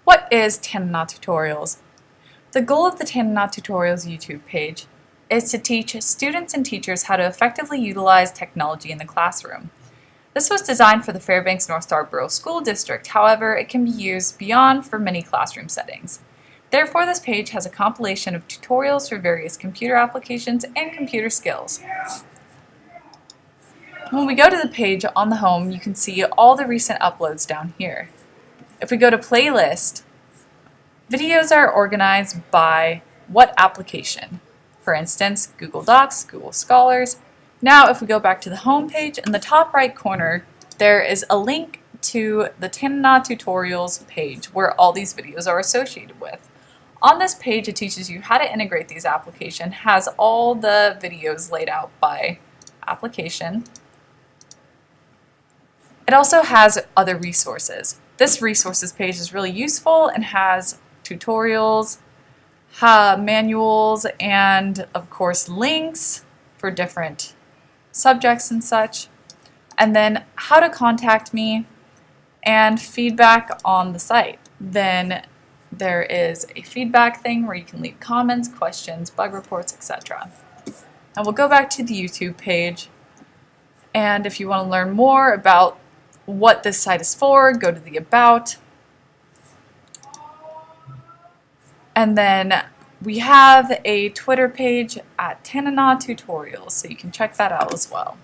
What is Tanana Tutorials? The goal of the Tanana Tutorials YouTube page is to teach students and teachers how to effectively utilize technology in the classroom. This was designed for the Fairbanks North Star Borough School District, however, it can be used beyond for many classroom settings. Therefore, this page has a compilation of tutorials for various computer applications and computer skills. When we go to the page on the home, you can see all the recent uploads down here. If we go to playlist, videos are organized by what application. For instance, Google Docs, Google Scholars. Now if we go back to the home page, in the top right corner, there is a link to the Tanana Tutorials page where all these videos are associated with. On this page, it teaches you how to integrate these applications, has all the videos laid out by application. It also has other resources. This resources page is really useful and has tutorials, manuals, and of course links for different subjects and such. And then how to contact me and feedback on the site. Then there is a feedback thing where you can leave comments, questions, bug reports, etc. And we'll go back to the YouTube page, and if you want to learn more about what this site is for, go to the About. And then we have a Twitter page at Tanana Tutorials, so you can check that out as well.